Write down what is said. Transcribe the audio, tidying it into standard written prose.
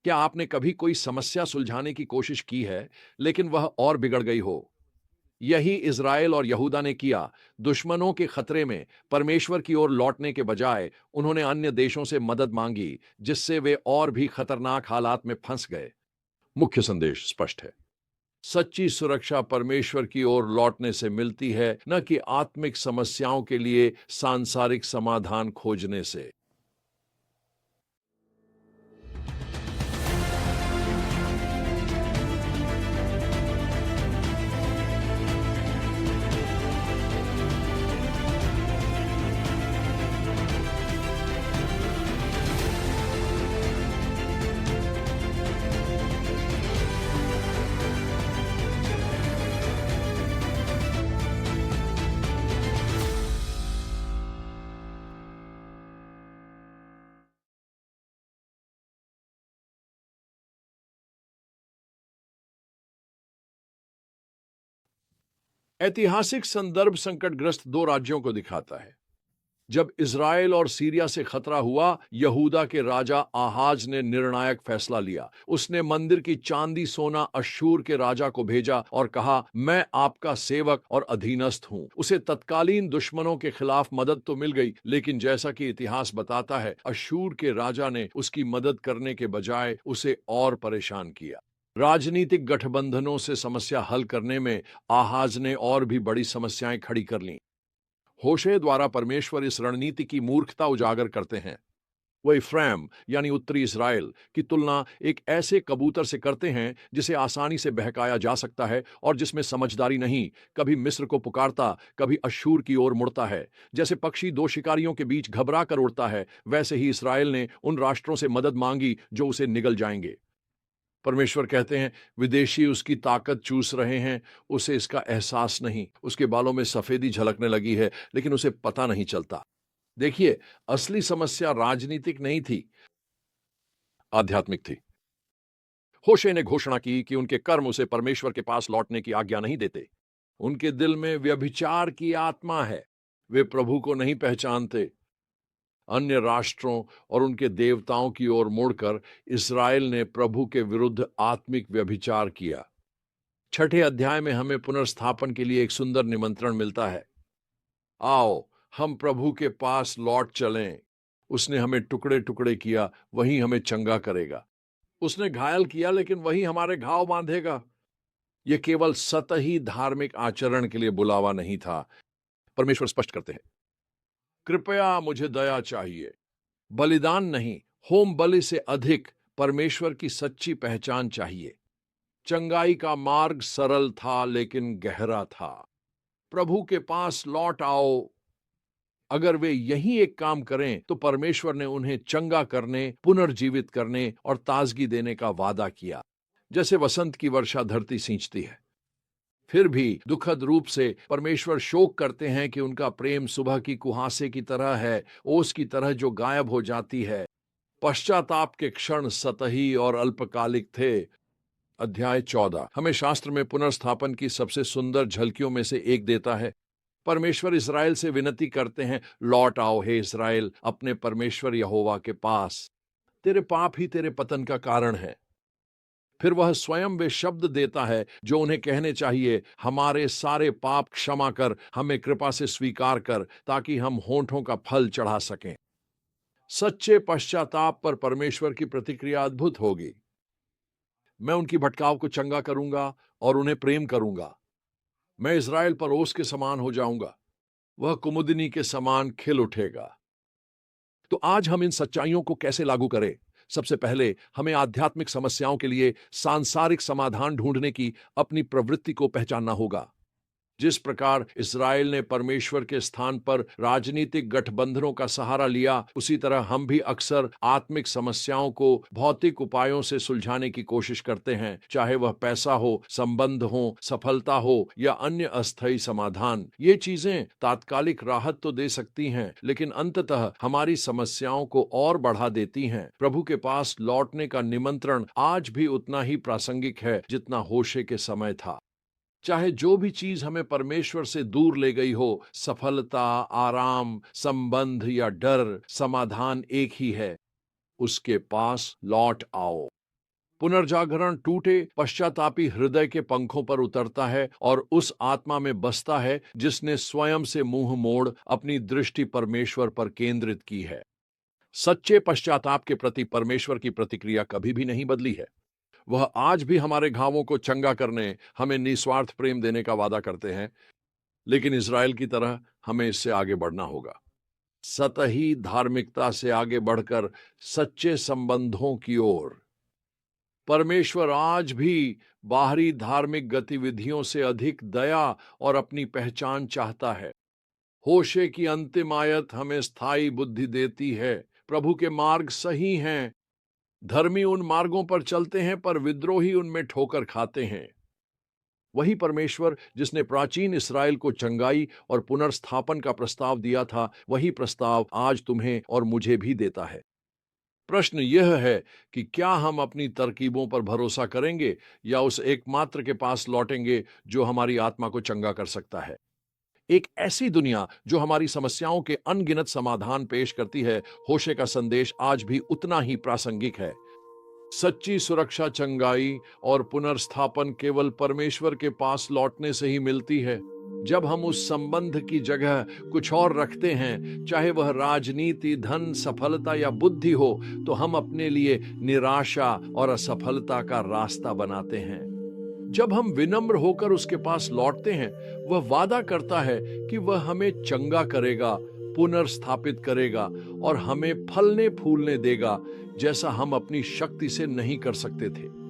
क्या आपने कभी कोई समस्या सुलझाने की कोशिश की है, लेकिन वह और बिगड़ गई हो? यही इज़राइल और यहूदा ने किया। दुश्मनों के खतरे में परमेश्वर की ओर लौटने के बजाय उन्होंने अन्य देशों से मदद मांगी, जिससे वे और भी खतरनाक हालात में फंस गए। मुख्य संदेश स्पष्ट है। सच्ची सुरक्षा परमेश्वर की ओर लौटने से मिलती है, न कि आत्मिक समस्याओं के लिए सांसारिक समाधान खोजने से। ऐतिहासिक संदर्भ संकटग्रस्त दो राज्यों को दिखाता है। जब इज़राइल और सीरिया से खतरा हुआ, यहूदा के राजा आहाज ने निर्णायक फैसला लिया। उसने मंदिर की चांदी सोना अश्शूर के राजा को भेजा और कहा, मैं आपका सेवक और अधीनस्थ हूं। उसे तत्कालीन दुश्मनों के खिलाफ मदद तो मिल गई, लेकिन जैसा कि इतिहास बताता है, अश्शूर के राजा ने उसकी मदद करने के बजाय उसे और परेशान किया। राजनीतिक गठबंधनों से समस्या हल करने में आहाज ने और भी बड़ी समस्याएं खड़ी कर लीं। होशे द्वारा परमेश्वर इस रणनीति की मूर्खता उजागर करते हैं। वह इफ्राइम यानी उत्तरी इज़राइल की तुलना एक ऐसे कबूतर से करते हैं जिसे आसानी से बहकाया जा सकता है और जिसमें समझदारी नहीं, कभी मिस्र को पुकारता, कभी अश्शूर की ओर मुड़ता है। जैसे पक्षी दो शिकारियों के बीच घबरा कर उड़ता है, वैसे ही इस्राएल ने उन राष्ट्रों से मदद मांगी जो उसे निगल जाएंगे। परमेश्वर कहते हैं, विदेशी उसकी ताकत चूस रहे हैं, उसे इसका एहसास नहीं। उसके बालों में सफेदी झलकने लगी है, लेकिन उसे पता नहीं चलता। देखिए, असली समस्या राजनीतिक नहीं थी, आध्यात्मिक थी। होशे ने घोषणा की कि उनके कर्म उसे परमेश्वर के पास लौटने की आज्ञा नहीं देते। उनके दिल में व्यभिचार की आत्मा है। वे प्रभु को नहीं पहचानते। अन्य राष्ट्रों और उनके देवताओं की ओर मुड़कर इस्राएल ने प्रभु के विरुद्ध आत्मिक व्यभिचार किया। छठे अध्याय में हमें पुनर्स्थापन के लिए एक सुंदर निमंत्रण मिलता है। आओ, हम प्रभु के पास लौट चलें। उसने हमें टुकड़े टुकड़े किया, वही हमें चंगा करेगा। उसने घायल किया, लेकिन वही हमारे घाव बांधेगा। यह केवल सतही धार्मिक आचरण के लिए बुलावा नहीं था। परमेश्वर स्पष्ट करते हैं, कृपया मुझे दया चाहिए। बलिदान नहीं, होम बलि से अधिक परमेश्वर की सच्ची पहचान चाहिए। चंगाई का मार्ग सरल था, लेकिन गहरा था। प्रभु के पास लौट आओ। अगर वे यही एक काम करें, तो परमेश्वर ने उन्हें चंगा करने, पुनर्जीवित करने और ताजगी देने का वादा किया, जैसे वसंत की वर्षा धरती सींचती है। फिर भी दुखद रूप से परमेश्वर शोक करते हैं कि उनका प्रेम सुबह की कुहासे की तरह है, ओस की तरह जो गायब हो जाती है। पश्चाताप के क्षण सतही और अल्पकालिक थे। अध्याय 14 हमें शास्त्र में पुनर्स्थापन की सबसे सुंदर झलकियों में से एक देता है। परमेश्वर इज़राइल से विनती करते हैं, लौट आओ हे इज़राइल, अपने परमेश्वर यहोवा के पास। तेरे पाप ही तेरे पतन का कारण है। फिर वह स्वयं वे शब्द देता है जो उन्हें कहने चाहिए, हमारे सारे पाप क्षमा कर, हमें कृपा से स्वीकार कर, ताकि हम होंठों का फल चढ़ा सकें। सच्चे पश्चाताप पर परमेश्वर की प्रतिक्रिया अद्भुत होगी। मैं उनकी भटकाव को चंगा करूंगा और उन्हें प्रेम करूंगा। मैं इज़राइल पर ओस के समान हो जाऊंगा, वह कुमुदिनी के समान खिल उठेगा। तो आज हम इन सच्चाइयों को कैसे लागू करें? सबसे पहले हमें आध्यात्मिक समस्याओं के लिए सांसारिक समाधान ढूंढने की अपनी प्रवृत्ति को पहचानना होगा। जिस प्रकार इस्राएल ने परमेश्वर के स्थान पर राजनीतिक गठबंधनों का सहारा लिया, उसी तरह हम भी अक्सर आत्मिक समस्याओं को भौतिक उपायों से सुलझाने की कोशिश करते हैं, चाहे वह पैसा हो, संबंध हो, सफलता हो या अन्य अस्थायी समाधान। ये चीजें तात्कालिक राहत तो दे सकती हैं, लेकिन अंततः हमारी समस्याओं को और बढ़ा देती हैं। प्रभु के पास लौटने का निमंत्रण आज भी उतना ही प्रासंगिक है जितना होशे के समय था। चाहे जो भी चीज हमें परमेश्वर से दूर ले गई हो, सफलता, आराम, संबंध या डर, समाधान एक ही है, उसके पास लौट आओ। पुनर्जागरण टूटे पश्चातापी हृदय के पंखों पर उतरता है और उस आत्मा में बसता है जिसने स्वयं से मुंह मोड़ अपनी दृष्टि परमेश्वर पर केंद्रित की है। सच्चे पश्चाताप के प्रति परमेश्वर की प्रतिक्रिया कभी भी नहीं बदली है। वह आज भी हमारे घावों को चंगा करने, हमें निस्वार्थ प्रेम देने का वादा करते हैं, लेकिन इज़राइल की तरह हमें इससे आगे बढ़ना होगा। सतही धार्मिकता से आगे बढ़कर सच्चे संबंधों की ओर। परमेश्वर आज भी बाहरी धार्मिक गतिविधियों से अधिक दया और अपनी पहचान चाहता है। होशे की अंतिम आयत हमें स्थायी बुद्धि देती है। प्रभु के मार्ग सही हैं। धर्मी उन मार्गों पर चलते हैं, पर विद्रोही उनमें ठोकर खाते हैं। वही परमेश्वर जिसने प्राचीन इस्राएल को चंगाई और पुनर्स्थापन का प्रस्ताव दिया था, वही प्रस्ताव आज तुम्हें और मुझे भी देता है। प्रश्न यह है कि क्या हम अपनी तरकीबों पर भरोसा करेंगे या उस एकमात्र के पास लौटेंगे जो हमारी आत्मा को चंगा कर सकता है। एक ऐसी दुनिया जो हमारी समस्याओं के अनगिनत समाधान पेश करती है। होशे का संदेश आज भी उतना ही प्रासंगिक है। सच्ची सुरक्षा, चंगाई और पुनर्स्थापन केवल परमेश्वर के पास लौटने से ही मिलती है। जब हम उस संबंध की जगह कुछ और रखते हैं, चाहे वह राजनीति, धन, सफलता या बुद्धि हो, तो हम अपने लिए निराशा और असफलता का रास्ता बनाते हैं। जब हम विनम्र होकर उसके पास लौटते हैं, वह वादा करता है कि वह हमें चंगा करेगा, पुनर्स्थापित करेगा और हमें फलने फूलने देगा, जैसा हम अपनी शक्ति से नहीं कर सकते थे।